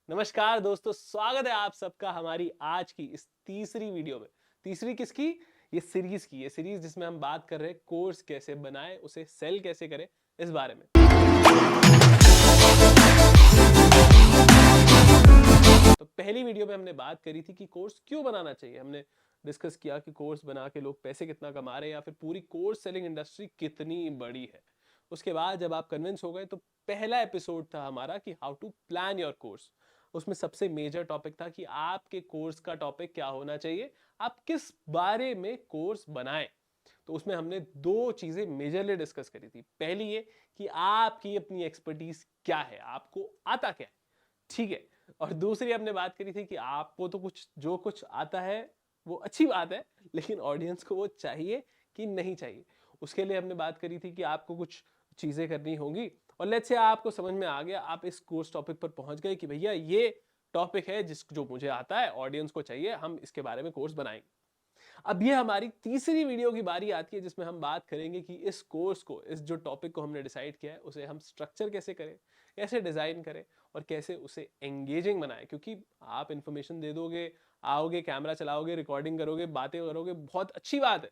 नमस्कार दोस्तों, स्वागत है आप सबका हमारी आज की इस तीसरी वीडियो में। तीसरी किसकी? ये सीरीज की। ये सीरीज जिसमें हम बात कर रहे हैं कोर्स कैसे बनाएं, उसे सेल कैसे करें, इस बारे में। तो पहली वीडियो में हमने बात करी थी कि कोर्स क्यों बनाना चाहिए। हमने डिस्कस किया कि कोर्स बना के लोग पैसे कितना कमा रहे हैं या फिर पूरी कोर्स सेलिंग इंडस्ट्री कितनी बड़ी है। उसके बाद जब आप कन्विंस हो गए तो पहला एपिसोड था हमारा कि how to plan your course. उसमें सबसे मेजर टॉपिक था कि आपके कोर्स का टॉपिक क्या होना चाहिए, आप किस बारे में कोर्स बनाएं। तो उसमें हमने दो चीजें मेजरली डिस्कस करी थी। पहली ये कि आपकी अपनी एक्सपर्टीज क्या है, आपको आता क्या है, ठीक है। और दूसरी हमने बात करी थी कि आपको तो कुछ जो कुछ आता है वो अच्छी बात है, लेकिन ऑडियंस को वो चाहिए कि नहीं चाहिए। उसके लिए हमने बात करी थी कि आपको कुछ चीजें करनी होंगी। और लेट्स से आपको समझ में आ गया, आप इस कोर्स टॉपिक पर पहुंच गए कि भैया ये टॉपिक है जिस जो मुझे आता है, ऑडियंस को चाहिए, हम इसके बारे में कोर्स बनाएंगे। अब ये हमारी तीसरी वीडियो की बारी आती है जिसमें हम बात करेंगे कि इस कोर्स को, इस जो टॉपिक को हमने डिसाइड किया है, उसे हम स्ट्रक्चर कैसे करें, कैसे डिजाइन करें और कैसे उसे एंगेजिंग बनाएं। क्योंकि आप इंफॉर्मेशन दे दोगे, आओगे, कैमरा चलाओगे, रिकॉर्डिंग करोगे, बातें करोगे, बहुत अच्छी बात है,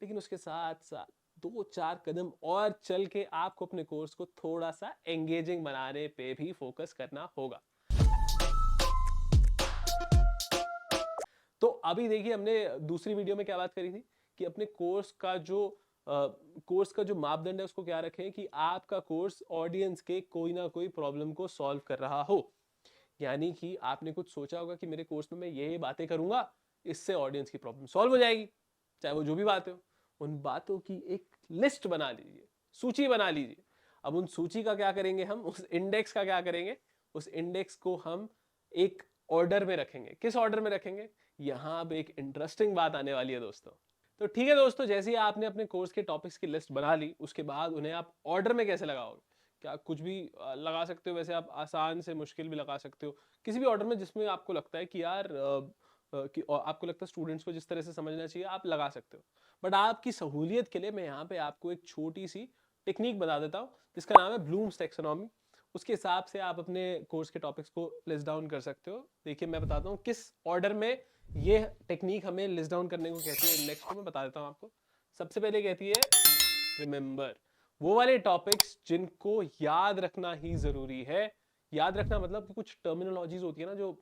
लेकिन उसके साथ साथ दो चार कदम और चल के आपको अपने कोर्स को थोड़ा सा एंगेजिंग बनाने पे भी फोकस करना होगा। तो अभी देखिए, हमने दूसरी वीडियो में क्या बात करी थी कि अपने कोर्स का जो मापदंड है उसको क्या रखें कि आपका कोर्स ऑडियंस के कोई ना कोई प्रॉब्लम को सॉल्व कर रहा हो। यानी कि आपने कुछ सोचा होगा कि मेरे कोर्स में मैं ये बातें करूंगा, इससे ऑडियंस की प्रॉब्लम सॉल्व हो जाएगी, चाहे वो जो भी बातें हो। उन बातों की एक लिस्ट बना लीजिए, सूची बना लीजिए। अब उन सूची का क्या करेंगे, हम उस इंडेक्स का क्या करेंगे, उस इंडेक्स को हम एक ऑर्डर में रखेंगे। किस ऑर्डर में रखेंगे, यहां अब एक इंटरेस्टिंग बात आने वाली है दोस्तों। तो ठीक है दोस्तों, जैसे ही आपने अपने कोर्स के टॉपिक्स की लिस्ट बना ली, उसके बाद उन्हें आप ऑर्डर में कैसे लगाओगे। क्या कुछ भी लगा सकते हो, वैसे आप आसान से मुश्किल भी लगा सकते हो, किसी भी ऑर्डर में जिसमें आपको लगता है कि यार आपको लगता है स्टूडेंट्स को जिस तरह से समझना चाहिए, आप लगा सकते हो। बट आपकी सहूलियत के लिए मैं यहाँ पे आपको एक छोटी सी टेक्निक बता देता हूँ जिसका नाम है ब्लूम्स टैक्सोनॉमी। उसके हिसाब से आप अपने कोर्स के टॉपिक्स को लिस्ट डाउन कर सकते हो। देखिए, मैं बताता हूँ किस ऑर्डर में ये टेक्निक हमें लिस्ट डाउन करने को कहती है। इंडेक्स को मैं बता देता हूँ आपको। सबसे पहले कहती है रिमेंबर, वो वाले टॉपिक्स जिनको याद रखना ही जरूरी है। याद रखना मतलब कि कुछ टर्मिनोलॉजीज होती है ना जो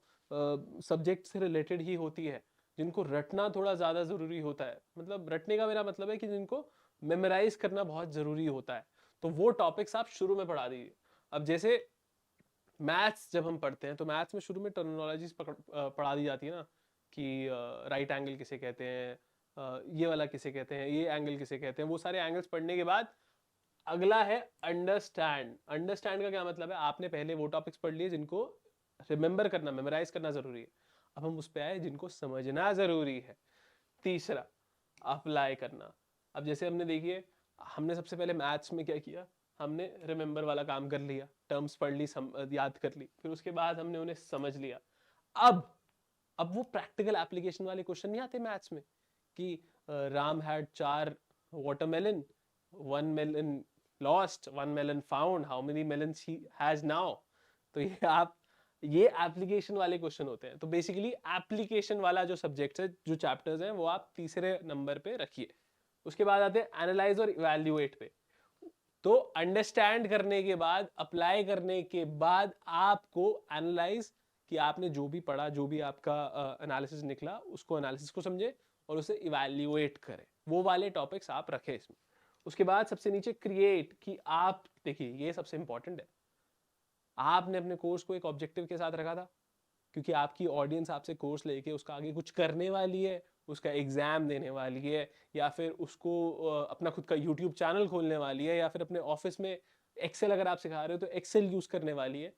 सब्जेक्ट से रिलेटेड ही होती है, जिनको रटना थोड़ा ज्यादा जरूरी होता है। मतलब रटने का मेरा मतलब है कि जिनको मेमोराइज करना बहुत जरूरी होता है। तो वो टॉपिक्स आप शुरू में पढ़ा दीजिए। अब जैसे मैथ्स जब हम पढ़ते हैं तो मैथ्स में शुरू में टर्मिनोलॉजीज पढ़ा दी जाती है ना, कि राइट एंगल किसे कहते हैं, ये वाला किसे कहते हैं, ये एंगल किसे कहते हैं। वो सारे एंगल्स पढ़ने के बाद अगला है अंडरस्टैंड। अंडरस्टैंड का क्या मतलब है, आपने पहले वो टॉपिक्स पढ़ लिए जिनको रिमेंबर करना, मेमोराइज करना जरूरी है। अब हम उस पे आए जिनको समझना जरूरी है। तीसरा, अप्लाई करना। अब जैसे हमने देखिए, हमने सबसे पहले मैथ्स में क्या किया, हमने रिमेंबर वाला काम कर लिया, टर्म्स पढ़ ली, याद कर ली, फिर उसके बाद हमने उन्हें समझ लिया। अब अब वो प्रैक्टिकल एप्लीकेशन वाले क्वेश्चन नहीं आते मैथ्स में कि Ram had 4 watermelon, 1 melon lost, 1 melon found, how many melons he has now. तो ये एप्लीकेशन वाले क्वेश्चन होते हैं। तो बेसिकली एप्लीकेशन वाला जो सब्जेक्ट है, जो चैप्टर्स हैं, वो आप तीसरे नंबर पे रखिए। उसके बाद आते हैं एनालाइज और इवैल्यूएट पे। तो अंडरस्टैंड करने के बाद, अप्लाई करने के बाद, आपको एनालाइज, कि आपने जो भी पढ़ा, जो भी आपका एनालिसिस निकला, उसको एनालिसिस को समझे और उसे इवैल्यूएट करें। वो वाले टॉपिक्स आप रखें इसमें। उसके बाद सबसे नीचे क्रिएट, कि आप देखिए ये सबसे इंपॉर्टेंट है। आपने अपने कोर्स को एक ऑब्जेक्टिव के साथ रखा था, क्योंकि आपकी ऑडियंस आपसे कोर्स लेके उसका आगे कुछ करने वाली है, उसका एग्जाम देने वाली है, या फिर उसको अपना खुद का यूट्यूब चैनल खोलने वाली है, या फिर अपने ऑफिस में एक्सेल अगर आप सिखा रहे हो तो एक्सेल यूज करने वाली है।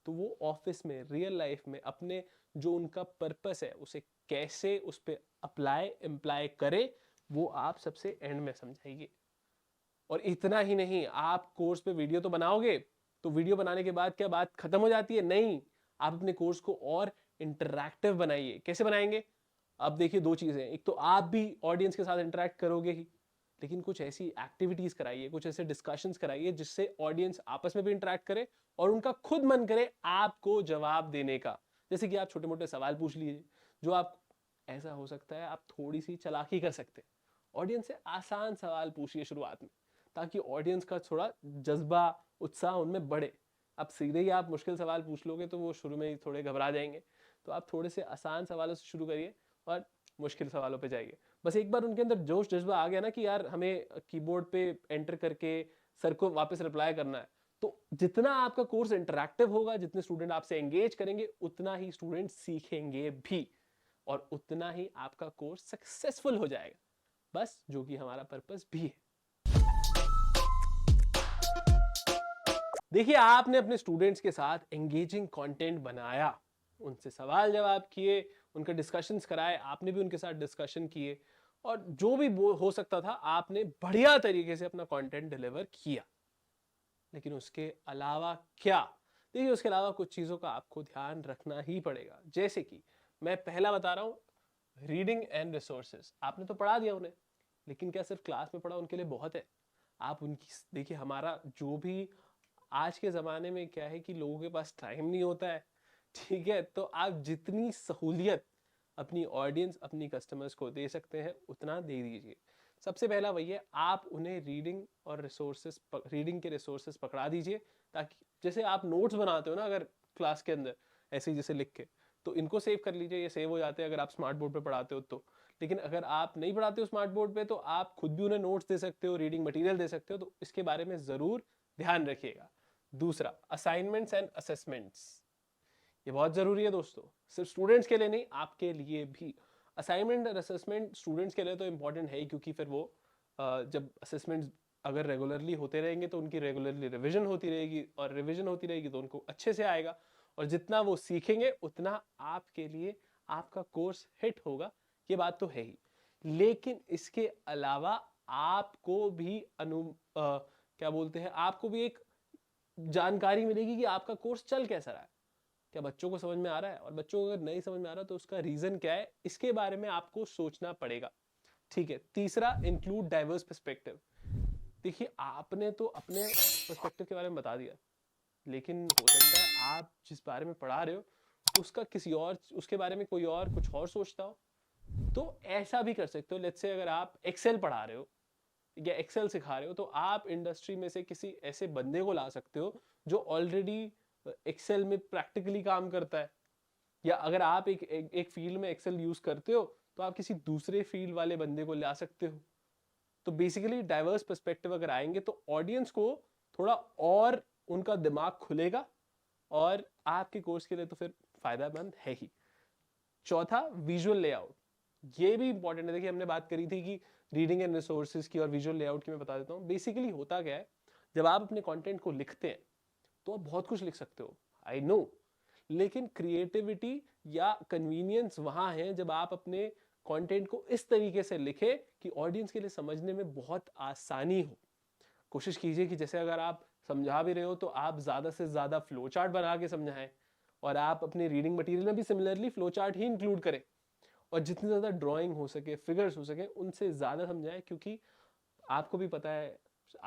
तो वो ऑफिस में, रियल लाइफ में अपने जो उनका पर्पस है उसे कैसे उस पर अप्लाई इम्प्लाई करे, वो आप सबसे एंड में समझाइए। और इतना ही नहीं, आप कोर्स पे वीडियो तो बनाओगे, तो वीडियो बनाने के बाद क्या बात खत्म हो जाती है? नहीं, आप अपने कोर्स को और इंटरैक्टिव बनाइए। कैसे बनाएंगे? अब देखिए, दो चीजें, एक तो आप भी ऑडियंस के साथ इंटरैक्ट करोगे ही, लेकिन कुछ ऐसी एक्टिविटीज कराइए, कुछ ऐसे डिस्कशंस कराइए जिससे ऑडियंस आपस में भी इंटरैक्ट करे और उनका खुद मन करे आपको जवाब देने का। जैसे कि आप छोटे मोटे सवाल पूछ लीजिए, जो आप, ऐसा हो सकता है आप थोड़ी सी चालाकी कर सकते हैं, ऑडियंस से आसान सवाल पूछिए शुरुआत में, ताकि ऑडियंस का थोड़ा जज्बा, उत्साह उनमें बढ़े। आप सीधे ही आप मुश्किल सवाल पूछ लोगे तो वो शुरू में ही थोड़े घबरा जाएंगे। तो आप थोड़े से आसान सवालों से शुरू करिए और मुश्किल सवालों पे जाइए। बस एक बार उनके अंदर जोश जज्बा आ गया ना कि यार हमें कीबोर्ड पे एंटर करके सर को वापस रिप्लाई करना है, तो जितना आपका कोर्स इंटरैक्टिव होगा, जितने स्टूडेंट आपसे एंगेज करेंगे, उतना ही स्टूडेंट सीखेंगे भी और उतना ही आपका कोर्स सक्सेसफुल हो जाएगा। बस जो कि हमारा पर्पस भी है। देखिए, आपने अपने स्टूडेंट्स के साथ एंगेजिंग कंटेंट बनाया, उनसे सवाल जवाब किए, उनके डिस्कशंस कराए, आपने भी उनके साथ डिस्कशन किए और जो भी हो सकता था आपने बढ़िया तरीके से अपना कंटेंट डिलीवर किया। लेकिन उसके अलावा क्या? देखिए, उसके अलावा कुछ चीज़ों का आपको ध्यान रखना ही पड़ेगा। जैसे कि मैं पहला बता रहा हूँ, रीडिंग एंड रिसोर्सेज। आपने तो पढ़ा दिया उन्हें, लेकिन क्या सिर्फ क्लास में पढ़ा उनके लिए बहुत है? आप उनकी, देखिए हमारा जो भी आज के ज़माने में क्या है कि लोगों के पास टाइम नहीं होता है, ठीक है? तो आप जितनी सहूलियत अपनी ऑडियंस, अपनी कस्टमर्स को दे सकते हैं, उतना दे दीजिए। सबसे पहला वही है, आप उन्हें रीडिंग और रिसोर्सेज, रीडिंग के रिसोर्सेज पकड़ा दीजिए, ताकि जैसे आप नोट्स बनाते हो ना अगर क्लास के अंदर, ऐसे ही जैसे लिख के, तो इनको सेव कर लीजिए, ये सेव हो जाते हैं अगर आप स्मार्ट बोर्ड पे पढ़ाते हो तो। लेकिन अगर आप नहीं पढ़ाते हो स्मार्ट बोर्ड पे, तो आप खुद भी उन्हें नोट्स दे सकते हो, रीडिंग मटेरियल दे सकते हो, तो इसके बारे में ज़रूर ध्यान रखिएगा। दूसरा, असाइनमेंट्स एंड असेसमेंट्स। ये बहुत ज़रूरी है दोस्तों, सिर्फ स्टूडेंट्स के लिए नहीं, आपके लिए भी। असाइनमेंट और असेसमेंट स्टूडेंट्स के लिए तो इंपॉर्टेंट है ही, क्योंकि फिर वो जब असेसमेंट्स अगर रेगुलरली होते रहेंगे तो उनकी रेगुलरली रिवीजन होती रहेगी, और रिवीजन होती रहेगी तो उनको अच्छे से आएगा, और जितना वो सीखेंगे उतना आपके लिए आपका कोर्स हिट होगा। ये बात तो है ही। लेकिन इसके अलावा आपको भी क्या बोलते हैं, आपको भी एक जानकारी मिलेगी कि आपका कोर्स चल कैसा रहा है, क्या बच्चों को समझ में आ रहा है, और बच्चों को अगर नहीं समझ में आ रहा तो उसका रीजन क्या है, इसके बारे में आपको सोचना पड़ेगा। ठीक है। तीसरा, इंक्लूड डाइवर्स पर्सपेक्टिव। देखिए, आपने तो अपने पर्सपेक्टिव के बारे में बता दिया, लेकिन हो सकता है आप जिस बारे में पढ़ा रहे हो उसका किसी और, उसके बारे में कोई और कुछ और सोचता हो। तो ऐसा भी कर सकते हो। लेट्स से अगर आप एक्सेल पढ़ा रहे हो या एक्सेल सिखा रहे हो, तो आप इंडस्ट्री में से किसी ऐसे बंदे को ला सकते हो जो ऑलरेडी एक्सेल में प्रैक्टिकली काम करता है। या अगर आप एक फील्ड में एक्सेल यूज करते हो, तो आप किसी दूसरे फील्ड वाले बंदे को ला सकते हो। तो बेसिकली डाइवर्स पर्सपेक्टिव अगर आएंगे तो ऑडियंस को थोड़ा और उनका दिमाग खुलेगा, और आपके कोर्स के लिए तो फिर फायदेमंद है ही। चौथा, विजुअल लेआउट। ये भी इंपॉर्टेंट है। देखिए, हमने बात करी थी कि रीडिंग एंड रिसोर्सेज की और विजुअल लेआउट की। मैं बता देता हूँ बेसिकली होता क्या है। जब आप अपने कंटेंट को लिखते हैं तो आप बहुत कुछ लिख सकते हो, आई नो, लेकिन क्रिएटिविटी या कन्वीनियंस वहां है जब आप अपने कंटेंट को इस तरीके से लिखे कि ऑडियंस के लिए समझने में बहुत आसानी हो। कोशिश कीजिए कि जैसे अगर आप समझा भी रहे हो तो आप ज्यादा से ज्यादा फ्लो चार्ट बना के समझाएं, और आप अपने रीडिंग मटेरियल में भी सिमिलरली फ्लो चार्ट ही इंक्लूड करें, और जितनी ज़्यादा ड्राइंग हो सके, फिगर्स हो सके, उनसे ज़्यादा समझाएं। क्योंकि आपको भी पता है,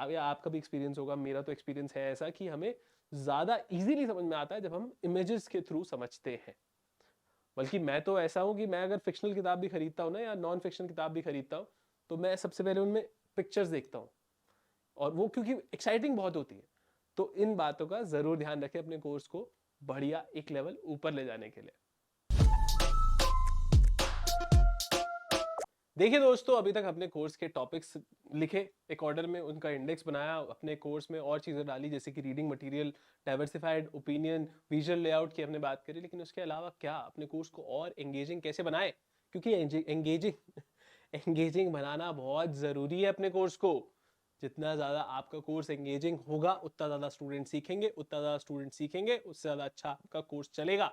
या आपका भी एक्सपीरियंस होगा, मेरा तो एक्सपीरियंस है ऐसा, कि हमें ज़्यादा इजीली समझ में आता है जब हम इमेजेस के थ्रू समझते हैं। बल्कि मैं तो ऐसा हूँ कि मैं अगर फिक्शनल किताब भी खरीदता हूँ ना, या नॉन फिक्शनल किताब भी खरीदता हूँ, तो मैं सबसे पहले उनमें पिक्चर्स देखता हूँ, और वो क्योंकि एक्साइटिंग बहुत होती है। तो इन बातों का ज़रूर ध्यान रखें अपने कोर्स को बढ़िया एक लेवल ऊपर ले जाने के लिए। देखिए दोस्तों, अभी तक अपने कोर्स के टॉपिक्स लिखे, एक ऑर्डर में उनका इंडेक्स बनाया, अपने कोर्स में और चीज़ें डाली, जैसे कि reading material, diversified opinion, visual layout की हमने बात करी। लेकिन उसके अलावा क्या, अपने कोर्स को और एंगेजिंग कैसे बनाए, क्योंकि एंगेजिंग एंगेजिंग बनाना बहुत ज़रूरी है अपने कोर्स को। जितना ज़्यादा आपका कोर्स एंगेजिंग होगा, उतना ज़्यादा स्टूडेंट सीखेंगे, उतना ज़्यादा स्टूडेंट सीखेंगे, उससे ज़्यादा अच्छा आपका कोर्स चलेगा।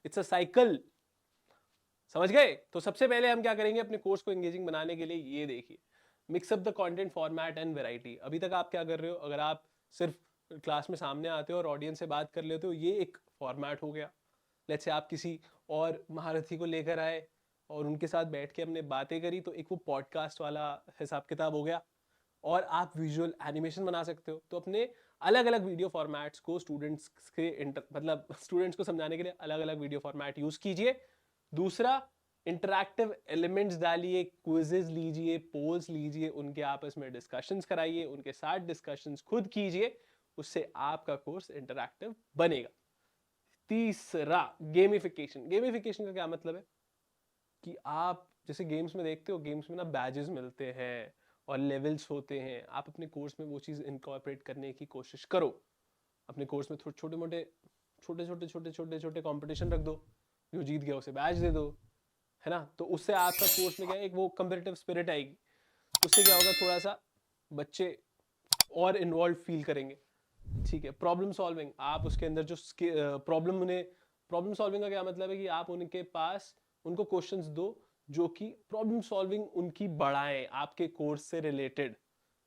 इट्स अ साइकिल, समझ गए? तो सबसे पहले हम क्या करेंगे अपने कोर्स को एंगेजिंग बनाने के लिए, ये देखिए, mix up the content format and variety. अभी तक आप क्या कर रहे हो, अगर आप सिर्फ क्लास में सामने आते हो और ऑडियंस से बात कर लेते हो, ये एक फॉर्मेट हो गया। लेट्स से आप किसी और महारथी को लेकर आए और उनके साथ बैठ के हमने बातें करी, तो एक वो पॉडकास्ट वाला हिसाब किताब हो गया। और आप विजुअल एनिमेशन बना सकते हो। तो अपने अलग अलग वीडियो फॉर्मेट्स को स्टूडेंट्स के मतलब स्टूडेंट्स को समझाने के लिए अलग अलग वीडियो फॉर्मेट यूज कीजिए। दूसरा, इंटरैक्टिव एलिमेंट्स डालिए, क्विजेज लीजिए, पोल्स लीजिए, उनके आपस में डिस्कशंस कराइए, उनके साथ डिस्कशंस खुद कीजिए, उससे आपका कोर्स इंटरैक्टिव बनेगा। तीसरा, गेमिफिकेशन। गेमिफिकेशन का क्या मतलब है कि आप जैसे गेम्स में देखते हो, गेम्स में ना बैजेस मिलते हैं और लेवल्स होते हैं, आप अपने कोर्स में वो चीज़ इनकॉर्पोरेट करने की कोशिश करो। अपने कोर्स में छोटे मोटे छोटे कंपटीशन रख दो, जो जीत गया उसे बैज दे दो, है ना। तो उससे आपका कोर्स में क्या है, एक वो कंपेटिटिव स्पिरिट आएगी। उससे क्या होगा, थोड़ा सा बच्चे और इन्वॉल्व फील करेंगे। ठीक है। प्रॉब्लम सॉल्विंग, आप उसके अंदर जो प्रॉब्लम सॉल्विंग का क्या मतलब है कि आप उनके पास उनको क्वेश्चंस दो जो कि प्रॉब्लम सॉल्विंग उनकी बढ़ाएं आपके कोर्स से रिलेटेड।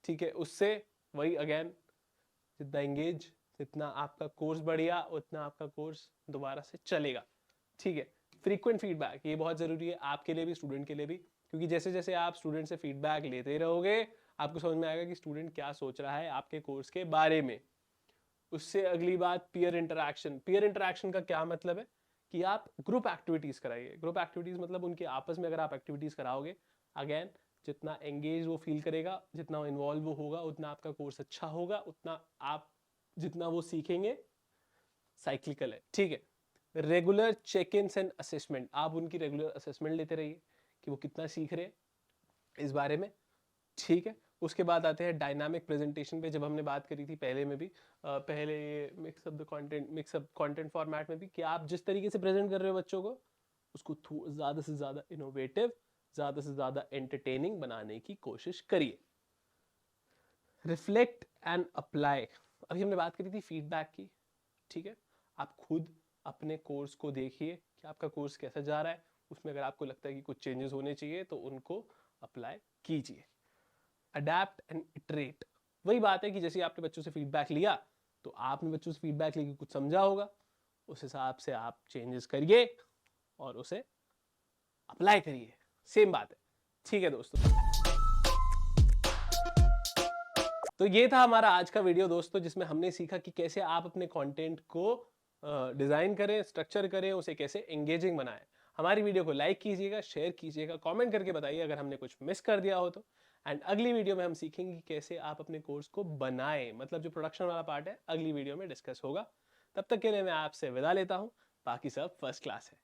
ठीक है। उससे वही अगेन, जितना एंगेज, जितना आपका कोर्स बढ़िया, उतना आपका कोर्स दोबारा से चलेगा। ठीक है। फ्रीक्वेंट फीडबैक, ये बहुत जरूरी है आपके लिए भी, स्टूडेंट के लिए भी, क्योंकि जैसे जैसे आप स्टूडेंट से फीडबैक लेते रहोगे, आपको समझ में आएगा कि स्टूडेंट क्या सोच रहा है आपके कोर्स के बारे में। उससे अगली बात, पीयर इंटरैक्शन। पीयर इंटरैक्शन का क्या मतलब है कि आप ग्रुप एक्टिविटीज कराइए। ग्रुप एक्टिविटीज मतलब उनके आपस में अगर आप एक्टिविटीज कराओगे, अगेन जितना एंगेज वो फील करेगा, जितना इन्वॉल्व वो होगा, उतना आपका कोर्स अच्छा होगा, उतना आप जितना वो सीखेंगे साइक्लिकल है। ठीक है। Regular check in and assessment, आप उनकी रेगुलर असेसमेंट लेते रहिए कि वो कितना सीख रहे हैं इस बारे में। ठीक है। उसके बाद आते हैं डायनामिक प्रेजेंटेशन पे, जब हमने बात करी थी पहले में भी, पहले मिक्सअप कंटेंट फॉर्मेट में भी, कि आप जिस तरीके से प्रेजेंट कर रहे हो बच्चों को, उसको ज्यादा से ज्यादा इनोवेटिव, ज्यादा से ज्यादा एंटरटेनिंग बनाने की कोशिश करिए। रिफ्लेक्ट एंड अप्लाई, अभी हमने बात करी थी फीडबैक की। ठीक है। आप खुद अपने कोर्स को देखिए कि आपका कोर्स कैसा जा रहा है, उसमें अगर आपको लगता है कि कुछ चेंजेस होने चाहिए तो उनको अप्लाई कीजिए। अडेप्ट एंड इटरेट, वही बात है कि जैसे आपने बच्चों से फीडबैक लिया, तो आपने बच्चों से फीडबैक लेके कुछ समझा होगा, उस हिसाब से आप चेंजेस करिए और उसे अप्लाई करिए। सेम बात है। ठीक है दोस्तों, तो ये था हमारा आज का वीडियो दोस्तों, जिसमें हमने सीखा कि कैसे आप अपने कंटेंट को डिजाइन करें, स्ट्रक्चर करें, उसे कैसे एंगेजिंग बनाएं। हमारी वीडियो को लाइक कीजिएगा, शेयर कीजिएगा, कमेंट करके बताइए अगर हमने कुछ मिस कर दिया हो तो। एंड अगली वीडियो में हम सीखेंगे कि कैसे आप अपने कोर्स को बनाएं, मतलब जो प्रोडक्शन वाला पार्ट है अगली वीडियो में डिस्कस होगा। तब तक के लिए मैं आपसे विदा लेता हूं, बाकी सब फर्स्ट क्लास है।